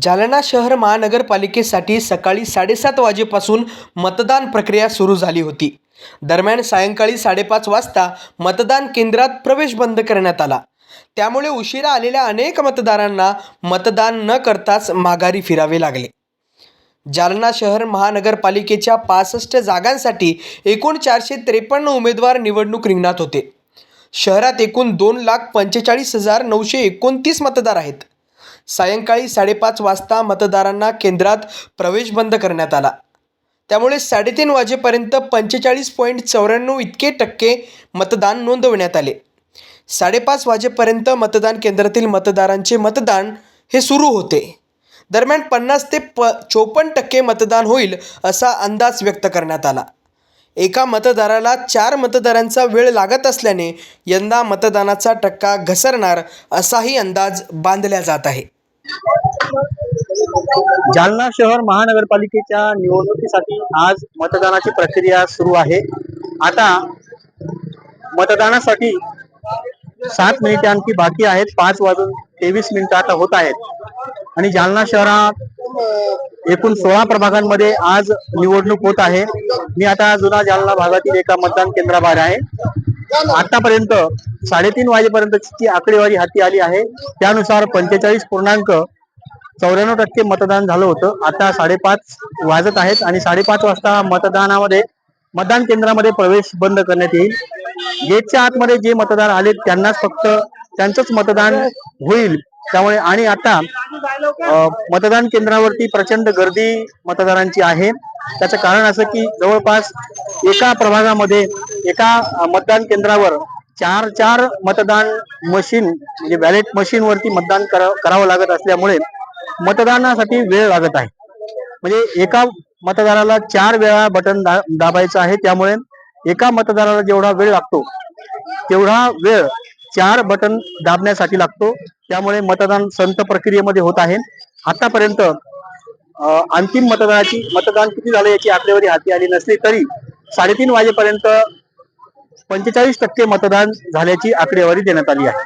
जालना शहर महानगरपालिकेसाठी सकाळी 7:30 वाजेपासून मतदान प्रक्रिया सुरू झाली होती. दरम्यान सायंकाळी 5:30 वाजता मतदान केंद्रात प्रवेश बंद करण्यात आला. त्यामुळे उशिरा आलेल्या अनेक मतदारांना मतदान न करताच माघारी फिरावे लागले. जालना शहर महानगरपालिकेच्या 65 जागांसाठी एकूण 453 उमेदवार निवडणूक रिंगणात होते. शहरात एकूण 2,45,929 मतदार आहेत. सायंकाळी 5:30 वाजता मतदारांना केंद्रात प्रवेश बंद करण्यात आला. त्यामुळे 3:30 वाजेपर्यंत 45.94 इतके टक्के मतदान नोंदवण्यात आले. 5:30 वाजेपर्यंत मतदान केंद्रातील मतदारांचे मतदान हे सुरू होते. दरम्यान 50 ते 54% मतदान होईल असा अंदाज व्यक्त करण्यात आला. एका मतदाराला 4 मतदारांचा वेळ लागत असल्याने यंदा मतदानाचा टक्का घसरणार असाही अंदाज बांधला जात आहे. जालना शहर महानगरपालिकेच्या निवडणुकीसाठी आज मतदानाची प्रक्रिया सुरू आहे. आता मतदानासाठी 7 मिनिटे आणखी बाकी आहेत. 5:23 आता होत आहेत आणि जालना शहरात एकूण 16 प्रभागांमध्ये आज निवडणूक होत आहे. मी आता जुना जालना भागातील एका मतदान केंद्राबाहेर आहे. आतापर्यंत 3:30 वाजेपर्यंतची आकडेवारी हाती आली आहे. त्यानुसार 45.94% मतदान झालं होतं. आता 5:30 वाजत आहेत आणि 5:30 वाजता मतदान केंद्रामध्ये प्रवेश बंद करण्यात येईल. गेटच्या आतमध्ये जे मतदार आले त्यांनाच फक्त त्यांचंच मतदान होईल. त्यामुळे आणि आता मतदान केंद्रावरती प्रचंड गर्दी मतदारांची आहे. त्याचं कारण असं की जवळपास एका प्रभागामध्ये एका मतदान केंद्रावर 4 मतदान मशीन म्हणजे बॅलेट मशीन वरती मतदान करावं लागत असल्यामुळे मतदानासाठी वेळ लागत आहे. म्हणजे एका मतदाराला 4 वेळा बटन दाबायचं आहे. त्यामुळे एका मतदाराला जेवढा वेळ लागतो तेवढा वेळ 4 बटन दाबण्यासाठी लागतो. त्यामुळे मतदान संथ प्रक्रियेमध्ये होत आहे. आतापर्यंत अंतिम मतदान किती झालं याची आकडेवारी हाती आली नसली तरी 3:30 वाजेपर्यंत 45% मतदान झाल्याची आकडेवारी देण्यात आली आहे.